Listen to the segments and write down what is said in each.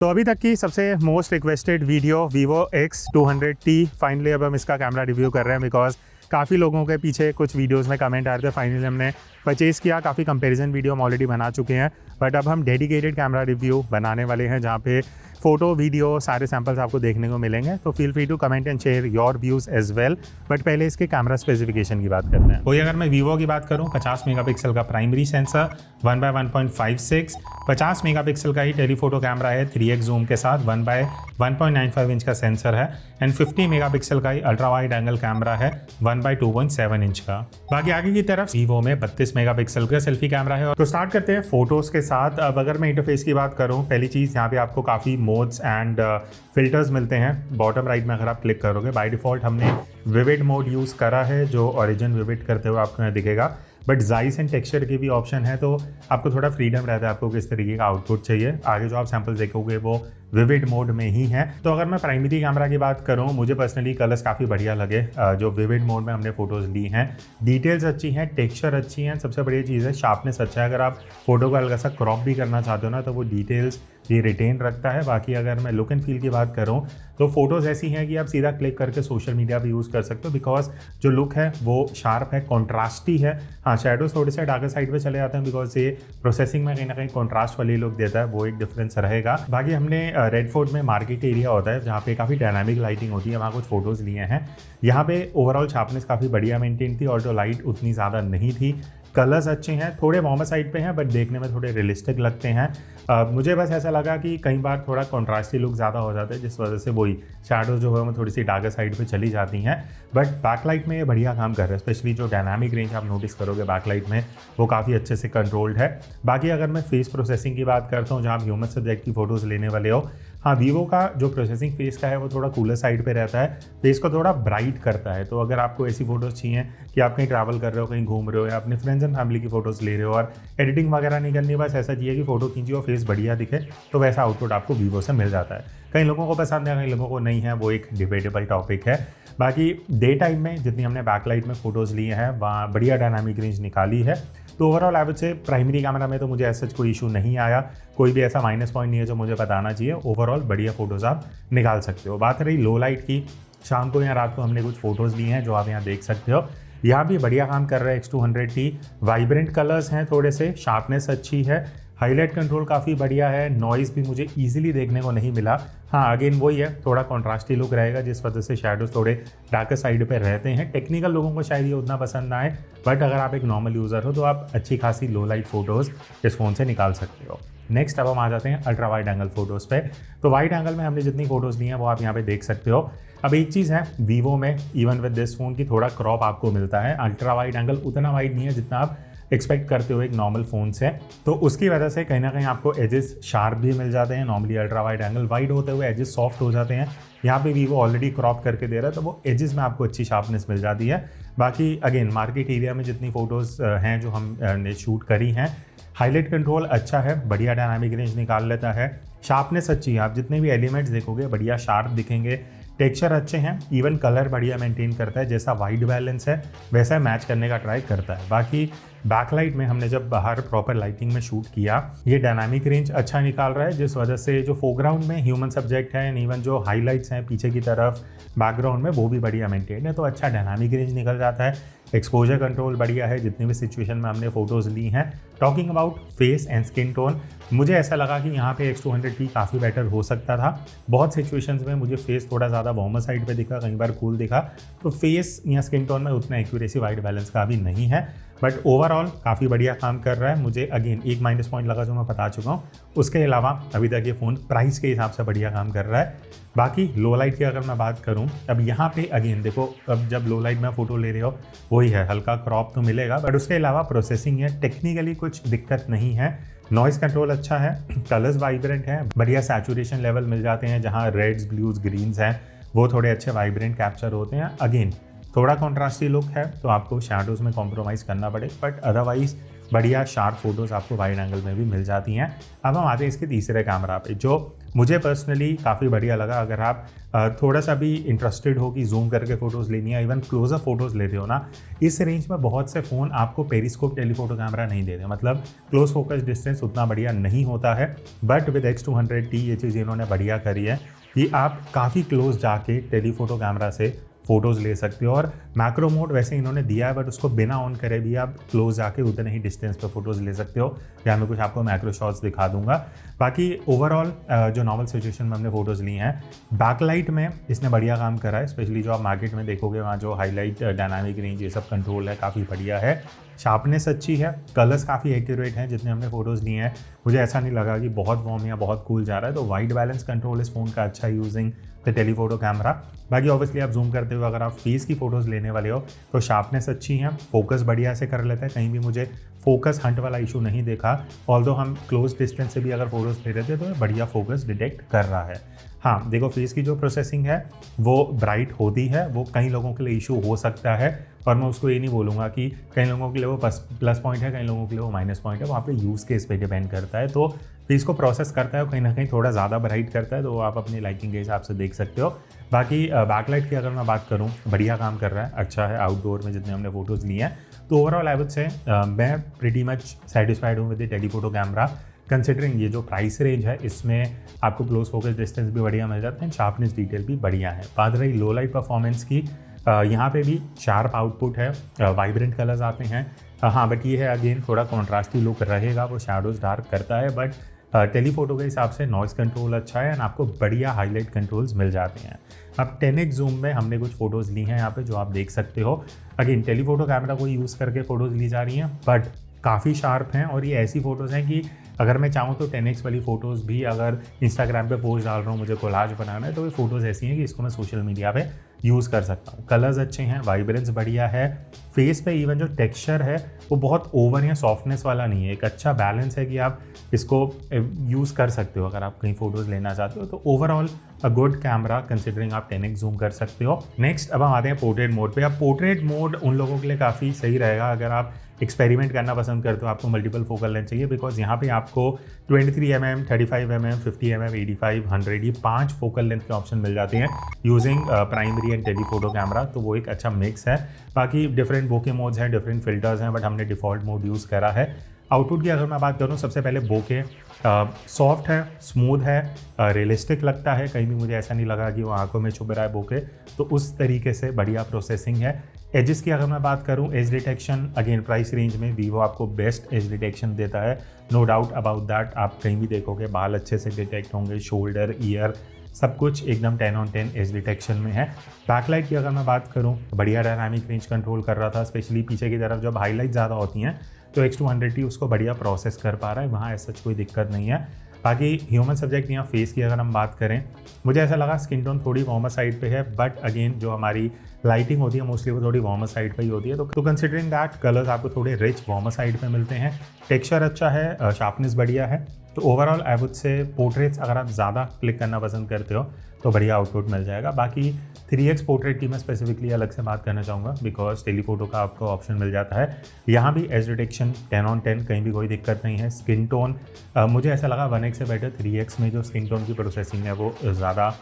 तो अभी तक की सबसे most requested video Vivo X200T finally अब हम इसका कैमरा रिव्यू कर रहे हैं बिकॉज काफ़ी लोगों के पीछे कुछ वीडियोस में कमेंट आ रहे थे। फाइनली हमने परचेज़ किया, काफ़ी कंपैरिजन वीडियो हम ऑलरेडी बना चुके हैं, बट अब हम डेडिकेटेड कैमरा रिव्यू बनाने वाले हैं जहाँ पे फ़ोटो वीडियो सारे सैम्पल्स आपको देखने को मिलेंगे। तो feel free to comment and share your views as well. But पहले इसके कैमरा स्पेसिफिकेशन की बात करते हैं। वही अगर मैं Vivo की बात करूँ, 50 मेगापिक्सल का प्राइमरी सेंसर 1/1.56, 50 मेगापिक्सल का ही टेलीफोटो कैमरा है 3x जूम के साथ, 1/1.95 इंच का सेंसर है एंड 50 मेगापिक्सल का ही अल्ट्रा वाइड एंगल कैमरा है 1/2.7 इंच का। बाकी आगे की तरफ Vivo में 32 मेगापिक्सल का सेल्फी कैमरा है। तो स्टार्ट करते हैं फोटोज़ के साथ। अब अगर मैं इंटरफेस की बात करूँ, पहली चीज़ यहाँ पे आपको काफ़ी मोड्स एंड फिल्टर्स मिलते हैं। बॉटम राइट में अगर आप क्लिक करोगे, बाय डिफ़ॉल्ट हमने विविड मोड यूज़ करा है जो ओरिजिन विविड करते हुए आपको यहाँ दिखेगा, बट जाइस एंड टेक्सचर के भी ऑप्शन है तो आपको थोड़ा फ्रीडम रहता है आपको किस तरीके का आउटपुट चाहिए। आगे जो आप सैंपल देखोगे वो विविड मोड में ही है। तो अगर मैं प्राइमरी कैमरा की बात करूं, मुझे पर्सनली कलर्स काफ़ी बढ़िया लगे जो विविड मोड में हमने फोटोज़ ली हैं। डिटेल्स अच्छी हैं, टेक्सचर अच्छी हैं, सबसे बड़ी चीज़ है शार्पनेस अच्छा है। अगर आप फोटो को हल्का सा क्रॉप भी करना चाहते हो ना तो वो डिटेल्स ये रिटेन रखता है। बाकी अगर मैं लुक एंड फील की बात करूं तो फोटोज़ ऐसी हैं कि आप सीधा क्लिक करके सोशल मीडिया पे यूज़ कर सकते हो बिकॉज जो लुक है वो शार्प है, कॉन्ट्रास्टी है। हाँ, शेडोज थोड़े से डार्कर साइड पे चले जाते हैं बिकॉज ये प्रोसेसिंग में कहीं ना कहीं कॉन्ट्रास्ट वाली लुक देता है, वो एक डिफरेंस रहेगा। बाकी हमने रेड फोर्ट में मार्केट एरिया होता है जहाँ पे काफ़ी डायनामिक लाइटिंग होती है, वहाँ कुछ फोटोज़ लिए हैं। यहाँ पे ओवरऑल शार्पनेस काफ़ी बढ़िया मेंटेन थी और जो लाइट उतनी ज़्यादा नहीं थी। कलर्स अच्छे हैं, थोड़े वार्मर साइड पे हैं बट देखने में थोड़े रियलिस्टिक लगते हैं। मुझे बस ऐसा लगा कि कई बार थोड़ा कॉन्ट्रास्टी लुक ज़्यादा हो जाता है जिस वजह से वही शैडोज जो है वो थोड़ी सी डार्कर साइड पे चली जाती हैं। बट बैकलाइट में ये बढ़िया काम कर रहा है, स्पेशली जो डायनामिक रेंज आप नोटिस करोगे बैकलाइट में वो काफ़ी अच्छे से कंट्रोल्ड है। बाकी अगर मैं फेस प्रोसेसिंग की बात करता हूँ, जहाँ आप ह्यूमन सब्जेक्ट की फ़ोटोज़ लेने वाले हो, हाँ Vivo का जो प्रोसेसिंग फेस का है वो थोड़ा कूलर साइड पे रहता है, फेस को थोड़ा ब्राइट करता है। तो अगर आपको ऐसी फ़ोटोज़ चाहिए कि आप कहीं ट्रैवल कर रहे हो, कहीं घूम रहे हो या अपने फ्रेंड्स एंड फैमिली की फ़ोटोज़ ले रहे हो और एडिटिंग वगैरह नहीं करनी, बस ऐसा चाहिए कि फ़ोटो खींची और फेस बढ़िया दिखे, तो वैसा आउटपुट आपको Vivo से मिल जाता है। कई लोगों को पसंद है, कई लोगों को नहीं है, वो एक डिबेटेबल टॉपिक है। बाकी डे टाइम में जितनी हमने बैकलाइट में फ़ोटोज़ लिए हैं वहाँ बढ़िया डायनामिक रेंज निकाली है। तो overall I would say primary camera में तो मुझे ऐसा कोई इशू नहीं आया, कोई भी ऐसा माइनस पॉइंट नहीं है जो मुझे बताना चाहिए। ओवरऑल बढ़िया फ़ोटोज़ आप निकाल सकते हो। बात रही लो लाइट की, शाम को या रात को हमने कुछ फ़ोटोज़ लिए हैं जो आप यहाँ देख सकते हो। यहाँ भी बढ़िया काम कर रहा है X200T। वाइब्रेंट कलर्स हैं, थोड़े से शार्पनेस अच्छी है, हाईलाइट कंट्रोल काफ़ी बढ़िया है, नॉइज़ भी मुझे ईजिली देखने को नहीं मिला। हाँ, अगेन वही है, थोड़ा कॉन्ट्रास्टी लुक रहेगा जिस वजह से शैडोज थोड़े डार्कर साइड पे रहते हैं। टेक्निकल लोगों को शायद ये उतना पसंद ना आए, बट अगर आप एक नॉर्मल यूज़र हो तो आप अच्छी खासी लो लाइट फ़ोटोज़ इस फ़ोन से निकाल सकते हो। नेक्स्ट अब हम आ जाते हैं अल्ट्रा वाइड एंगल फ़ोटोज़ पे। तो वाइड एंगल में हमने जितनी फ़ोटोज़ ली हैं वो आप यहाँ पे देख सकते हो। अब एक चीज़ है Vivo में, इवन विद दिस फ़ोन की थोड़ा क्रॉप आपको मिलता है। अल्ट्रा वाइड एंगल उतना वाइड नहीं है जितना आप एक्सपेक्ट करते हो एक नॉर्मल फ़ोन से, तो उसकी वजह से कहीं ना कहीं आपको एजेस शार्प भी मिल जाते हैं। Normally ultra wide angle wide होते हुए एजेस सॉफ्ट हो जाते हैं, यहाँ पे Vivo ऑलरेडी क्रॉप करके दे रहा है तो वो एजेस में आपको अच्छी शार्पनेस मिल जाती है। बाकी अगेन मार्केट एरिया में जितनी फ़ोटोज़ हैं जो हमने शूट करी हैं, हाईलाइट कंट्रोल अच्छा है, बढ़िया डायनामिक रेंज निकाल लेता है, शार्पनेस अच्छी है, आप जितने भी एलिमेंट्स देखोगे बढ़िया शार्प दिखेंगे, टेक्सचर अच्छे हैं, इवन कलर बढ़िया मेंटेन करता है, जैसा वाइट बैलेंस है वैसा मैच करने का ट्राई करता है। बाकी बैकलाइट में हमने जब बाहर प्रॉपर लाइटिंग में शूट किया, ये डायनामिक रेंज अच्छा निकाल रहा है जिस वजह से जो फोरग्राउंड में ह्यूमन सब्जेक्ट है एंड इवन जो हाईलाइट्स हैं पीछे की तरफ बैकग्राउंड में वो भी बढ़िया मेंटेन है, तो अच्छा डायनामिक रेंज निकल जाता है। एक्सपोजर कंट्रोल बढ़िया है जितनी भी सिचुएशन में हमने फ़ोटोज़ ली हैं। Talking about face and skin tone, मुझे ऐसा लगा कि यहाँ पे X200T काफ़ी बेटर हो सकता था। बहुत सिचुएशंस में मुझे फेस थोड़ा ज़्यादा वार्मर साइड पे दिखा, कई बार कूल दिखा, तो फेस या स्किन टोन में उतना एक्यूरेसी वाइट बैलेंस का भी नहीं है। बट ओवरऑल काफ़ी बढ़िया काम कर रहा है। मुझे अगेन एक माइनस पॉइंट लगा जो मैं बता चुका हूँ, उसके अलावा अभी तक ये फ़ोन प्राइस के हिसाब से बढ़िया काम कर रहा है। बाकी लो लाइट की अगर मैं बात करूं, अब यहाँ पे अगेन देखो, अब जब लो लाइट में फ़ोटो ले रहे हो वही है, हल्का क्रॉप तो मिलेगा बट उसके अलावा प्रोसेसिंग है, टेक्निकली कुछ दिक्कत नहीं है। नॉइज़ कंट्रोल अच्छा है, कलर्स वाइब्रेंट हैं, बढ़िया सैचुरेशन लेवल मिल जाते हैं, जहाँ रेड्स ब्लूज ग्रीन्स हैं वो थोड़े अच्छे वाइब्रेंट कैप्चर होते हैं। अगेन थोड़ा कॉन्ट्रास्टी लुक है तो आपको शैडोज़ में कॉम्प्रोमाइज़ करना पड़े, बट अदरवाइज़ बढ़िया शार्प फोटोज़ आपको वाइड एंगल में भी मिल जाती हैं। अब हम आते हैं इसके तीसरे कैमरा पे जो मुझे पर्सनली काफ़ी बढ़िया लगा। अगर आप थोड़ा सा भी इंटरेस्टेड हो कि जूम करके फ़ोटोज़ लेनी है, इवन क्लोजअप फ़ोटोज़ लेते हो ना, इस रेंज में बहुत से फ़ोन आपको पेरिस्कोप टेलीफोटो कैमरा नहीं देते, मतलब क्लोज फोकस डिस्टेंस उतना बढ़िया नहीं होता है। बट विद X200T ये चीज़ इन्होंने बढ़िया करी है कि आप काफ़ी क्लोज जाके टेलीफोटो कैमरा से फ़ोटोज़ ले सकते हो। और मैक्रो मोड वैसे इन्होंने दिया है, बट उसको बिना ऑन करे भी आप क्लोज जाके उतने ही डिस्टेंस पे फ़ोटोज़ ले सकते हो। या मैं कुछ आपको मैक्रो शॉट्स दिखा दूंगा। बाकी ओवरऑल जो नॉर्मल सिचुएशन में हमने फ़ोटोज़ ली हैं, बैकलाइट में इसने बढ़िया काम करा है। स्पेशली जो आप मार्केट में देखोगे वहाँ जो हाईलाइट, डायनामिक रेंज, ये सब कंट्रोल है, काफ़ी बढ़िया है। शार्पनेस अच्छी है, कलर्स काफ़ी एक्यूरेट हैं जितने हमने फ़ोटोज़ लिए हैं। मुझे ऐसा नहीं लगा कि बहुत वार्म या बहुत कूल जा रहा है। तो वाइट बैलेंस कंट्रोल इस फ़ोन का अच्छा यूजिंग द टेलीफोटो कैमरा। बाकी ऑब्वियसली आप जूम करते हुए अगर आप फेस की फ़ोटोज़ लेने वाले हो तो शार्पनेस अच्छी है, फोकस बढ़िया से कर लेता है, कहीं भी मुझे फोकस हंट वाला इशू नहीं देखा। ऑल्दो हम क्लोज डिस्टेंस से भी अगर फ़ोटोज़ ले रहे थे तो बढ़िया फोकस डिटेक्ट कर रहा है। हाँ देखो, फेस की जो प्रोसेसिंग है वो ब्राइट होती है, वो कई लोगों के लिए इशू हो सकता है। और मैं उसको ये नहीं बोलूँगा कि कई लोगों के लिए वो प्लस पॉइंट है, कई लोगों के लिए वो माइनस पॉइंट है, वहाँ पे यूज़ केस पे डिपेंड करता है। तो फेस को प्रोसेस करता है, कहीं ना कहीं थोड़ा ज़्यादा ब्राइट करता है, तो आप अपनी लाइकिंग के हिसाब से देख सकते हो। बाकी बैकलाइट की अगर मैं बात करूँ, बढ़िया काम कर रहा है, अच्छा है। आउटडोर में जितने हमने फ़ोटोज़ लिए हैं तो ओवरऑल आई वुड से मैं प्रीटी मच सेटिस्फाइड हूँ with the telephoto camera. Considering ये जो प्राइस रेंज है, इसमें आपको क्लोज फोकस डिस्टेंस भी बढ़िया मिल जाते हैं, शार्पनेस डिटेल भी बढ़िया है। बात रही लो लाइट परफॉर्मेंस की, यहाँ पे भी शार्प आउटपुट है, वाइब्रेंट कलर्स आते हैं। हाँ बट ये है अगेन थोड़ा कॉन्ट्रास्टी लुक रहेगा, वो शैडोज़ डार्क करता है। बट टेलीफोटो के हिसाब से नॉइज़ कंट्रोल अच्छा है एंड आपको बढ़िया हाईलाइट कंट्रोल्स मिल जाते हैं। अब 10x जूम में हमने कुछ फ़ोटोज़ ली हैं यहाँ पे जो आप देख सकते हो। अगेन टेलीफोटो कैमरा को यूज़ करके फ़ोटोज़ ली जा रही हैं, बट काफ़ी शार्प हैं। और ये ऐसी फ़ोटोज़ हैं कि अगर मैं चाहूँ तो 10x वाली फ़ोटोज़ भी अगर इंस्टाग्राम पे पोस्ट डाल रहा हूँ, मुझे कोलाज बनाना है, तो ये फ़ोटोज़ ऐसी हैं कि इसको मैं सोशल मीडिया पे यूज़ कर सकता हूँ। कलर्स अच्छे हैं, वाइब्रेंस बढ़िया है, फेस पे इवन जो टेक्सचर है वो बहुत ओवर या सॉफ्टनेस वाला नहीं है, एक अच्छा बैलेंस है कि आप इसको यूज़ कर सकते हो अगर आप कहीं फ़ोटोज़ लेना चाहते हो। तो overall a good camera considering आप 10x जूम कर सकते हो। नेक्स्ट अब हम आते हैं पोर्ट्रेट मोड पे। अब पोर्ट्रेट मोड उन लोगों के लिए काफ़ी सही रहेगा अगर आप एक्सपेरिमेंट करना पसंद करते हो, आपको मल्टीपल फोकल लेंथ चाहिए, बिकॉज यहाँ पे आपको 23mm, 35mm, 50mm, 85, 100 ये 5 फोकल लेंथ के ऑप्शन मिल जाते हैं using primary and telephoto camera. तो वो एक अच्छा मिक्स है। बाकी डिफरेंट बोके मोड्स हैं, डिफरेंट फिल्टर्स हैं, बट हमने डिफ़ॉल्ट मोड यूज़ करा है। आउटपुट की अगर मैं बात करूँ, सबसे पहले बोके सॉफ्ट है, स्मूथ है, रियलिस्टिक लगता है, कहीं भी मुझे ऐसा नहीं लगा कि वो आंखों में छुप रहा है बोके। तो उस तरीके से बढ़िया प्रोसेसिंग है। एजेस की अगर मैं बात करूँ, as detection again price range में वीवो आपको बेस्ट एज डिटेक्शन देता है, नो डाउट अबाउट दैट। आप कहीं भी देखोगे बाल अच्छे से डिटेक्ट होंगे, शोल्डर, ईयर, सब कुछ एकदम 10/10 एज डिटेक्शन में है। बैकलाइट की अगर मैं बात करूँ, बढ़िया डायनामिक रेंज कंट्रोल कर रहा था, स्पेशली पीछे की तरफ जब हाईलाइट ज़्यादा होती हैं तो X200T उसको बढ़िया प्रोसेस कर पा रहा है, वहाँ ऐसा कोई दिक्कत नहीं है। बाकी ह्यूमन सब्जेक्ट या फेस की अगर हम बात करें, मुझे ऐसा लगा स्किन टोन थोड़ी वार्मर साइड पे है, बट अगेन जो हमारी लाइटिंग होती है मोस्टली वो थोड़ी वार्मर साइड पे ही होती है। तो कंसिडरिंग दैट कलर्स आपको थोड़े रिच वार्मर साइड पे मिलते हैं, टेक्सचर अच्छा है, शार्पनेस बढ़िया है। तो overall I would say portraits अगर आप ज़्यादा क्लिक करना पसंद करते हो तो बढ़िया आउटपुट मिल जाएगा। बाकी 3x पोर्ट्रेट की मैं स्पेसिफिकली अलग से बात करना चाहूँगा, बिकॉज टेलीफोटो का आपको ऑप्शन मिल जाता है। यहाँ भी एज डिटेक्शन 10/10, कहीं भी कोई दिक्कत नहीं है। स्किन टोन मुझे ऐसा लगा 1x से बेटर 3x में जो स्किन टोन की प्रोसेसिंग है वो ज़्यादा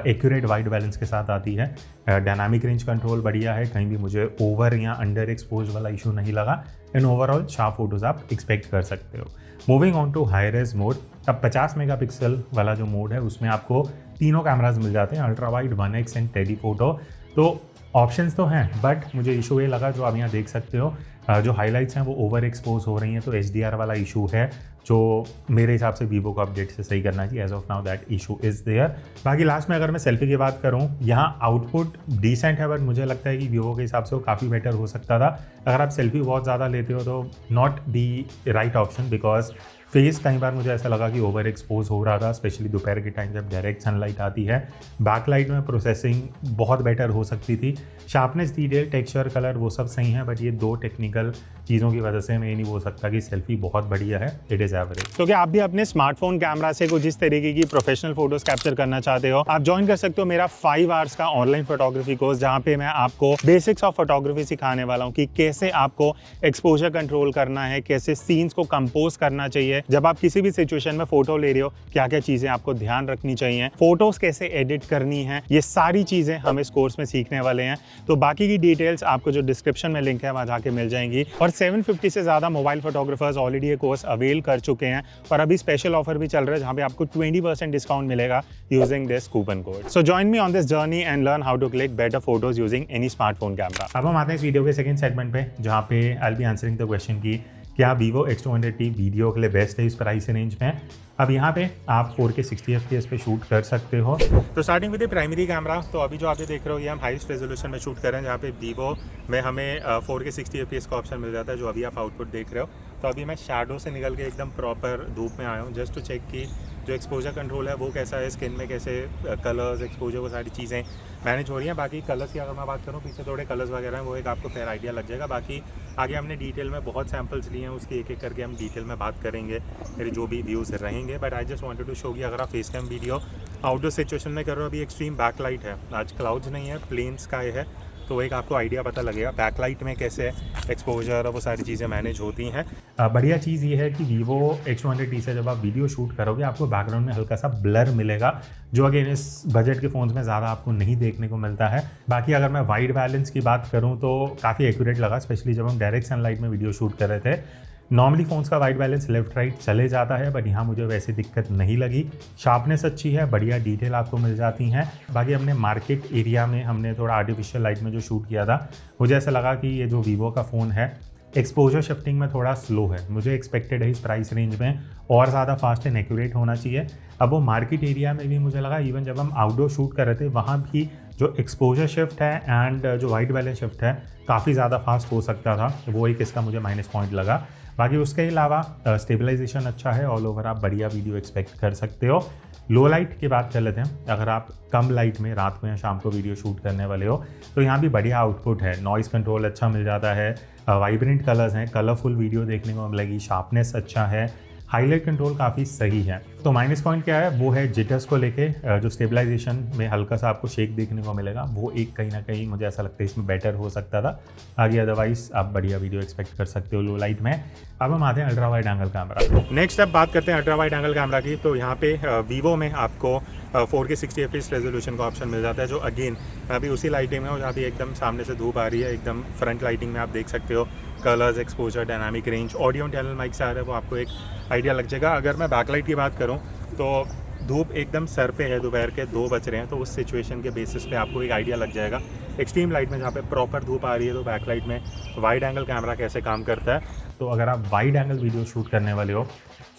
एक्यूरेट वाइट बैलेंस के साथ आती है। डायनामिक रेंज कंट्रोल बढ़िया है, कहीं भी मुझे ओवर या अंडर एक्सपोज वाला इशू नहीं लगा। इन ओवरऑल शार्प फोटोज़ आप एक्सपेक्ट कर सकते हो। Moving on to high res mode, अब 50 मेगापिक्सल वाला जो मोड है उसमें आपको तीनों कैमराज मिल जाते हैं, ultra wide, 1x and telephoto. तो ऑप्शंस तो हैं, बट मुझे इशू ये लगा जो आप यहाँ देख सकते हो, जो हाइलाइट्स हैं वो ओवर एक्सपोज हो रही हैं, तो HDR वाला इशू है जो मेरे हिसाब से वीवो को अपडेट से सही करना चाहिए। As of now that issue is there. बाकी लास्ट में अगर मैं सेल्फी की बात करूँ, यहाँ आउटपुट डिसेंट है, बट मुझे लगता है कि वीवो के हिसाब से वो काफ़ी बेटर हो सकता था। अगर आप सेल्फी बहुत ज़्यादा लेते हो तो not the right option, because face कई बार मुझे ऐसा लगा कि ओवर एक्सपोज हो रहा था, स्पेशली दोपहर के टाइम जब डायरेक्ट सनलाइट आती है। बैकलाइट में प्रोसेसिंग बहुत बेटर हो सकती थी, शार्पनेस, डिटेल, टेक्सचर, कलर वो सब सही हैं, बट ये दो टेक्निकल चीज़ों की वजह से मैं ये नहीं बोल सकता कि सेल्फी बहुत बढ़िया है, इट इज़ एवरेज। तो क्या आप भी अपने स्मार्टफोन कैमरा से कुछ इस तरीके की प्रोफेशनल फोटोज कैप्चर करना चाहते हो, आप ज्वाइन कर सकते हो मेरा 5 आवर्स का ऑनलाइन फोटोग्राफी कोर्स, जहाँ पे मैं आपको बेसिक्स ऑफ फोटोग्राफी सिखाने वाला हूँ कि कैसे आपको एक्सपोजर कंट्रोल करना है, कैसे सीन्स को कंपोज करना चाहिए, से जब आप किसी भी सिचुएशन में फोटो ले रहे हो क्या क्या चीजें आपको ध्यान रखनी चाहिए, फोटोज कैसे एडिट करनी है, ये सारी चीजें हम इस कोर्स में सीखने वाले हैं। तो बाकी की डिटेल्स आपको जो डिस्क्रिप्शन में लिंक है वहां जाके मिल जाएंगी। और 750 से ज्यादा मोबाइल फोटोग्राफर्स ऑलरेडी ये कोर्स अवेल कर चुके हैं और अभी स्पेशल ऑफर भी चल रहा है जहां पे आपको 20% डिस्काउंट मिलेगा using this coupon code. So join me on this journey and learn how to click better photos using any smartphone camera. अब हम आते हैं इस वीडियो के सेकंड सेगमेंट पे जहां पे I will be answering the question की क्या Vivo X200T वीडियो के लिए बेस्ट है इस प्राइस रेंज में। अब यहाँ पे आप 4K 60 FPS पे शूट कर सकते हो। तो स्टार्टिंग विद प्राइमरी कैमरा, तो अभी जो आप ये देख रहे हो ये हम हाईएस्ट रेजोल्यूशन में शूट कर रहे हैं जहाँ पे Vivo में हमें 4K 60 FPS का ऑप्शन मिल जाता है जो अभी आप आउटपुट देख रहे हो। तो अभी मैं शैडो से निकल के एकदम प्रॉपर धूप में आया हूँ जस्ट टू चेक कि जो एक्सपोजर कंट्रोल है वो कैसा है, स्किन में कैसे कलर्स एक्सपोजर वो सारी चीज़ें मैनेज हो रही हैं। बाकी कलर्स की अगर मैं बात करूँ पीछे थोड़े कलर्स वगैरह हैं वो एक आपको फेयर आइडिया लग जाएगा। बाकी आगे हमने डिटेल में बहुत सैम्पल्स लिए हैं, उसके एक एक करके हम डिटेल में बात करेंगे मेरे जो भी व्यूज़ रहेंगे। But I just wanted to show कि अगर आप face cam video outdoor situation में कर रहे हो, अभी एक्सट्रीम बैकलाइट है, आज क्लाउड्स नहीं है, प्लेन स्काई है, तो एक आपको आइडिया पता लगेगा बैकलाइट में कैसे एक्सपोजर और वो सारी चीज़ें मैनेज होती हैं। बढ़िया चीज़ ये है कि Vivo X200T से जब आप वीडियो शूट करोगे आपको बैकग्राउंड में हल्का सा ब्लर मिलेगा जो अगेन इस बजट के फ़ोन्स में ज़्यादा आपको नहीं देखने को मिलता है। बाकी अगर मैं वाइट बैलेंस की बात करूँ तो काफ़ी एक्यूरेट लगा, स्पेशली जब हम डायरेक्ट सनलाइट में वीडियो शूट कर रहे थे। नॉर्मली फ़ोन्स का वाइट बैलेंस लेफ्ट राइट चले जाता है बट यहाँ मुझे वैसी दिक्कत नहीं लगी। शार्पनेस अच्छी है, बढ़िया डिटेल आपको मिल जाती हैं। बाकी हमने मार्केट एरिया में हमने थोड़ा आर्टिफिशियल लाइट में जो शूट किया था, मुझे ऐसा लगा कि ये जो Vivo का फ़ोन है एक्सपोजर शिफ्टिंग में थोड़ा स्लो है। मुझे एक्सपेक्टेड है इस प्राइस रेंज में और ज़्यादा फास्ट एंड एक्यूरेट होना चाहिए। अब वो मार्केट एरिया में भी मुझे लगा इवन जब हम आउटडोर शूट कर रहे थे वहाँ भी जो एक्सपोजर शिफ्ट है एंड जो वाइट बैलेंस शिफ्ट है काफ़ी ज़्यादा फास्ट हो सकता था, वो एक इसका मुझे माइनस पॉइंट लगा। बाकी उसके अलावा स्टेबलाइजेशन अच्छा है, ऑल ओवर आप बढ़िया वीडियो एक्सपेक्ट कर सकते हो। लो लाइट की बात कर लेते हैं, अगर आप कम लाइट में रात को या शाम को वीडियो शूट करने वाले हो तो यहाँ भी बढ़िया आउटपुट है, नॉइज़ कंट्रोल अच्छा मिल जाता है, वाइब्रेंट कलर्स हैं, कलरफुल वीडियो देखने को मिलेगी, शार्पनेस अच्छा है, हाईलाइट कंट्रोल काफ़ी सही है। तो माइनस पॉइंट क्या है वो है जिटर्स को लेके, जो स्टेबलाइजेशन में हल्का सा आपको शेक देखने को मिलेगा, वो एक कहीं ना कहीं मुझे ऐसा लगता है इसमें बेटर हो सकता था। आगे अदरवाइज आप बढ़िया वीडियो एक्सपेक्ट कर सकते हो लो लाइट में। अब हम आते हैं ultra wide angle camera. Next अब बात करते हैं अल्ट्रा वाइड एंगल कैमरा की। तो यहाँ पे Vivo में आपको 4K 60 FPS रेजोल्यूशन का ऑप्शन मिल जाता है जो अगेन अभी उसी लाइटिंग में हो जहाँ भी एकदम सामने से धूप आ रही है, एकदम फ्रंट लाइटिंग में आप देख सकते हो colours, exposure, dynamic range, audio channel mic से आ रहा है, वो आपको एक आइडिया लग जाएगा। अगर मैं बैकलाइट की बात करूँ तो धूप एकदम सर पे है, दोपहर के 2 बज रहे हैं, तो उस सिचुएशन के बेसिस पे आपको एक आइडिया लग जाएगा एक्सट्रीम लाइट में जहाँ पे प्रॉपर धूप आ रही है तो बैकलाइट में वाइड एंगल कैमरा कैसे काम करता है। तो अगर आप वाइड एंगल वीडियो शूट करने वाले हो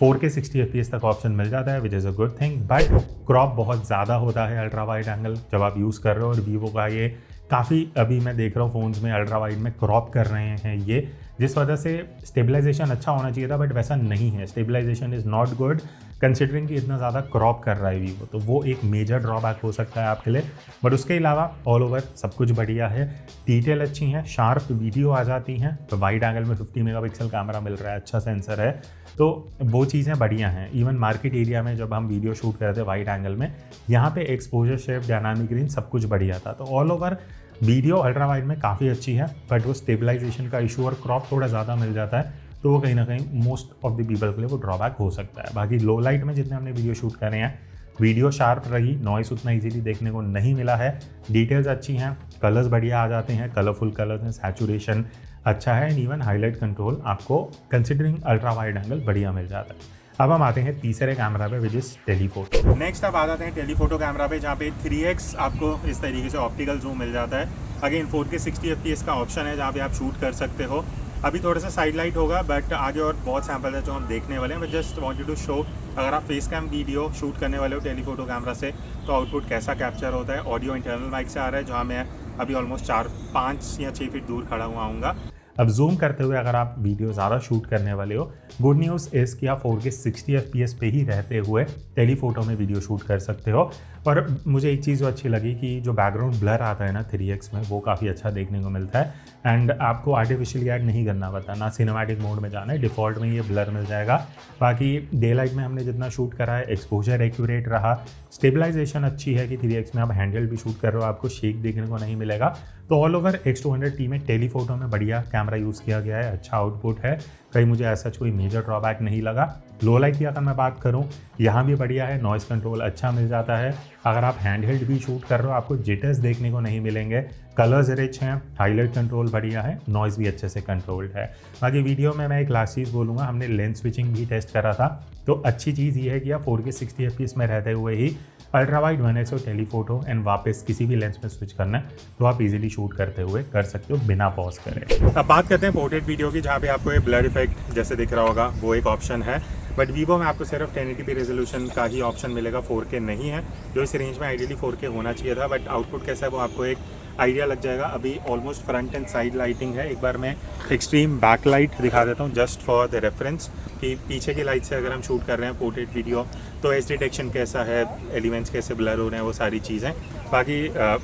4K 60 FPS तक ऑप्शन मिल जाता है which is a good thing. But crop बहुत ज़्यादा होता है अल्ट्रा वाइड एंगल जब आप यूज़ कर रहे हो, और Vivo का ये काफ़ी अभी मैं देख रहा हूँ फ़ोन्स में अल्ट्रा वाइड में क्रॉप कर रहे हैं ये, जिस वजह से स्टेबलाइजेशन अच्छा होना चाहिए था बट वैसा नहीं है। Stabilisation is not good considering कि इतना ज़्यादा क्रॉप कर रहा है Vivo, तो वो एक मेजर ड्रॉबैक हो सकता है आपके लिए। बट उसके अलावा ऑल ओवर सब कुछ बढ़िया है, डिटेल अच्छी हैं, शार्प वीडियो आ जाती हैं, तो वाइड एंगल में 50 मेगापिक्सल कैमरा मिल रहा है, अच्छा सेंसर है, तो वो चीज़ें बढ़िया हैं। इवन मार्केट एरिया में जब हम वीडियो शूट कर रहे थे वाइड एंगल में, यहाँ पे एक्सपोजर शेप, डायनामिक रेंज सब कुछ बढ़िया था। तो all over video ultra wide में काफ़ी अच्छी है बट वो स्टेबलाइजेशन का इशू और क्रॉप थोड़ा ज़्यादा मिल जाता है, तो वो कहीं ना कहीं मोस्ट ऑफ द पीपल के लिए वो ड्रॉबैक हो सकता है। बाकी लो लाइट में जितने हमने वीडियो शूट करे हैं वीडियो शार्प रही, नॉइस उतना इजीली देखने को नहीं मिला है, डिटेल्स अच्छी हैं, कलर्स बढ़िया आ जाते हैं, कलरफुल कलर्स हैं, सैचुरेशन अच्छा है एंड इवन हाईलाइट कंट्रोल आपको कंसिडरिंग अल्ट्रा वाइड एंगल बढ़िया मिल जाता है। अब हम आते हैं तीसरे कैमरा पे विच इज़ टेलीफोटो। नेक्स्ट अब आ जाते हैं टेलीफोटो कैमरा पे जहाँ पे 3x आपको इस तरीके से ऑप्टिकल जूम मिल जाता है। अगेन 4K 60 FPS का ऑप्शन है जहाँ पे आप शूट कर सकते हो। अभी थोड़ा सा साइड लाइट होगा बट आगे और बहुत सैम्पल है जो हम देखने वाले हैं। But just wanted to show अगर आप फेस कैम वीडियो शूट करने वाले हो टेलीफोटो कैमरा से तो आउटपुट कैसा कैप्चर होता है। ऑडियो इंटरनल माइक से आ रहा है जहाँ मैं अभी ऑलमोस्ट 4-5 या 6 फीट दूर खड़ा हुआ आऊँगा। अब जूम करते हुए अगर आप वीडियो ज़्यादा शूट करने वाले हो, गुड न्यूज़ इज़ कि आप 4K 60 FPS पे ही रहते हुए टेलीफोटो में वीडियो शूट कर सकते हो। और मुझे एक चीज़ जो अच्छी लगी कि जो बैकग्राउंड ब्लर आता है ना 3x में, वो काफ़ी अच्छा देखने को मिलता है एंड आपको आर्टिफिशियली ऐड नहीं करना पड़ता, ना सिनेमैटिक मोड में जाना है, डिफ़ॉल्ट में ये ब्लर मिल जाएगा। बाकी डे लाइट में हमने जितना शूट करा है एक्सपोजर एक्यूरेट रहा, स्टेबलाइजेशन अच्छी है कि 3x में आप हैंडल भी शूट कर रहे हो, आपको शेक देखने को नहीं मिलेगा। तो ऑल ओवर X200T में टेलीफोटो में बढ़िया कैमरा यूज़ किया गया है, अच्छा आउटपुट है, कहीं मुझे ऐसा कोई मेजर ड्रॉबैक नहीं लगा। लो लाइट की अगर मैं बात करूं, यहाँ भी बढ़िया है, नॉइज़ कंट्रोल अच्छा मिल जाता है। अगर आप हैंडहेल्ड भी शूट कर रहे हो आपको जिटर्स देखने को नहीं मिलेंगे, कलर्स रिच हैं, हाईलाइट कंट्रोल बढ़िया है, नॉइज़ भी अच्छे से कंट्रोल्ड है। बाकी वीडियो में मैं एक लास्ट चीज़ बोलूँगा, हमने लेंस स्विचिंग भी टेस्ट करा था। तो अच्छी चीज़ ये है कि आप 4K 60 FPS में रहते हुए ही अल्ट्रा वाइड 1x और टेलीफोटो एंड वापस किसी भी लेंस में स्विच करना है तो आप इजीली शूट करते हुए कर सकते हो बिना पॉज करे। अब बात करते हैं पोर्ट्रेट वीडियो की, जहाँ पे आपको ये ब्लर इफेक्ट जैसे दिख रहा होगा वो एक ऑप्शन है। बट वीवो में आपको सिर्फ 1080p रेजोल्यूशन का ही ऑप्शन मिलेगा, 4K नहीं है, जो इस रेंज में आइडियली 4K होना चाहिए था। बट आउटपुट कैसा है वो आपको एक आइडिया लग जाएगा। अभी almost front end side lighting है। एक बार मैं एक्सट्रीम बैक लाइट दिखा देता हूँ जस्ट फॉर द रेफरेंस कि पीछे की लाइट से अगर हम शूट कर रहे हैं पोर्ट्रेट वीडियो तो एज डिटेक्शन कैसा है, एलिमेंट्स कैसे ब्लर हो रहे हैं, वो सारी चीज़ें। बाकी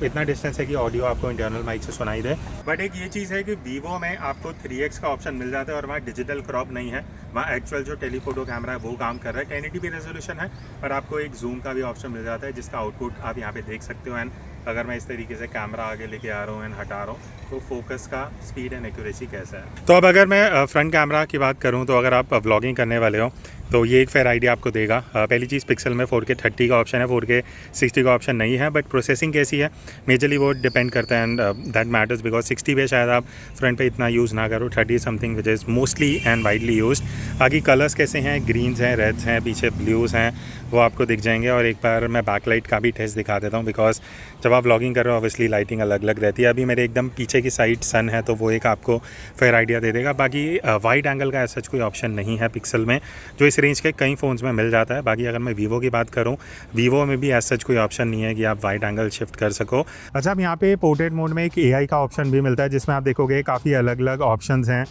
इतना डिस्टेंस है कि ऑडियो आपको इंटरनल माइक से सुनाई दे। बट एक ये चीज़ है कि वीवो में आपको 3x का ऑप्शन मिल जाता है और वहाँ डिजिटल क्रॉप नहीं है, वहाँ एक्चुअल जो टेलीफोटो कैमरा है वो काम कर रहा है। 1080p रेजोल्यूशन है पर आपको एक जूम का भी ऑप्शन मिल जाता है जिसका आउटपुट आप यहाँ पे देख सकते हो। एंड अगर मैं इस तरीके से कैमरा आगे लेके आ रहा हूँ एंड हटा रहा हूँ तो फोकस का स्पीड एंड एक्यूरेसी कैसा है। तो अब अगर मैं फ्रंट कैमरा की बात करूँ तो अगर आप व्लॉगिंग करने वाले हो तो ये एक फेयर आइडिया आपको देगा। पहली चीज़, पिक्सल में 4K 30 का ऑप्शन है, 4K 60 का ऑप्शन नहीं है। बट प्रोसेसिंग कैसी है मेजरली वो डिपेंड करता है एंड दैट मैटर्स बिकॉज 60 पे शायद आप फ्रंट पे इतना यूज़ ना करो, 30 something which is mostly and widely used. बाकी कलर्स कैसे हैं, ग्रीन्स हैं, रेड्स हैं, पीछे ब्लूज़ हैं, वो आपको दिख जाएंगे। और एक बार मैं बैकलाइट का भी टेस्ट दिखा देता हूँ बिकॉज जब आप व्लॉगिंग कर रहे हो ऑब्वियसली लाइटिंग अलग अलग रहती है। अभी मेरे एकदम पीछे की साइड सन है तो वो एक आपको फेयर आइडिया दे देगा। बाकी वाइड एंगल का ऐसा कोई ऑप्शन नहीं है पिक्सल में, जो इस रेंज के कई फ़ोन्स में मिल जाता है। बाकी अगर मैं वीवो की बात करूं, वीवो में भी ऐसा कोई ऑप्शन नहीं है कि आप वाइड एंगल शिफ्ट कर सको। अच्छा, अब यहाँ पे पोर्ट्रेट मोड में एक AI का ऑप्शन भी मिलता है जिसमें आप देखोगे काफ़ी अलग अलग ऑप्शंस हैं।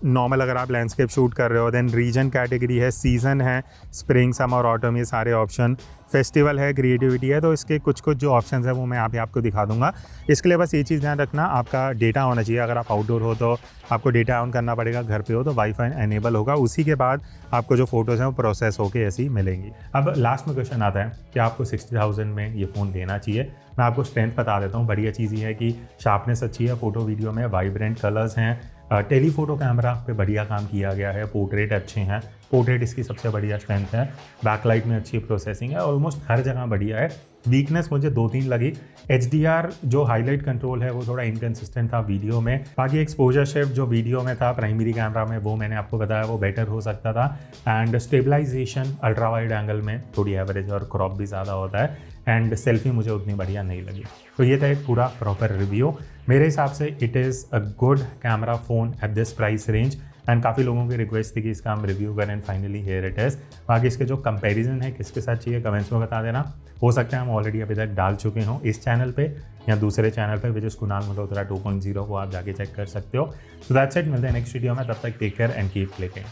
नॉर्मल अगर आप लैंडस्केप शूट कर रहे हो, देन रीजन कैटेगरी है, सीज़न है, स्प्रिंग समर ऑटम, ये सारे ऑप्शन, फेस्टिवल है, क्रिएटिविटी है। तो इसके कुछ जो ऑप्शंस है वो मैं यहाँ पे आपको दिखा दूंगा। इसके लिए बस ये चीज़ ध्यान रखना, आपका डेटा होना चाहिए। अगर आप आउटडोर हो तो आपको डेटा ऑन करना पड़ेगा, घर पे हो तो वाईफाई एनेबल होगा, उसी के बाद आपको जो फोटोज़ हैं वो प्रोसेस होकर ऐसी मिलेंगी। अब लास्ट में क्वेश्चन आता है कि आपको 60,000 में ये फ़ोन लेना चाहिए। मैं आपको स्ट्रेंथ बता देता हूँ। बढ़िया चीज़ ये है कि शार्पनेस अच्छी है, फोटो वीडियो में वाइब्रेंट कलर्स हैं, टेलीफोटो कैमरा पे बढ़िया काम किया गया है, पोर्ट्रेट अच्छे हैं, पोर्ट्रेट इसकी सबसे बढ़िया स्ट्रेंथ है, बैकलाइट में अच्छी प्रोसेसिंग है, ऑलमोस्ट हर जगह बढ़िया है। वीकनेस मुझे 2-3 लगी। HDR जो हाईलाइट कंट्रोल है वो थोड़ा इनकन्सिस्टेंट था वीडियो में। बाकी एक्सपोजर शिफ्ट जो वीडियो में था प्राइमरी कैमरा में वो मैंने आपको बताया वो बेटर हो सकता था। And stabilisation ultra wide angle में थोड़ी एवरेज और क्रॉप भी ज़्यादा होता है। एंड सेल्फी मुझे उतनी बढ़िया नहीं लगी। तो ये था एक पूरा प्रॉपर रिव्यू। मेरे हिसाब से it is a good camera phone at this price range. And काफ़ी लोगों की रिक्वेस्ट थी कि इसका हम रिव्यू करें and finally here it is. बाकी इसके जो कंपैरिजन है किसके साथ चाहिए कमेंट्स में बता देना। हो सकता है हम ऑलरेडी अभी तक डाल चुके हों इस चैनल पे या दूसरे चैनल पे विच इज़ कुणाल मल्होत्रा 2.0 को आप जाके चेक कर सकते हो। सो दैट्स इट, मिलते हैं नेक्स्ट वीडियो में, तब तक take care and keep clicking.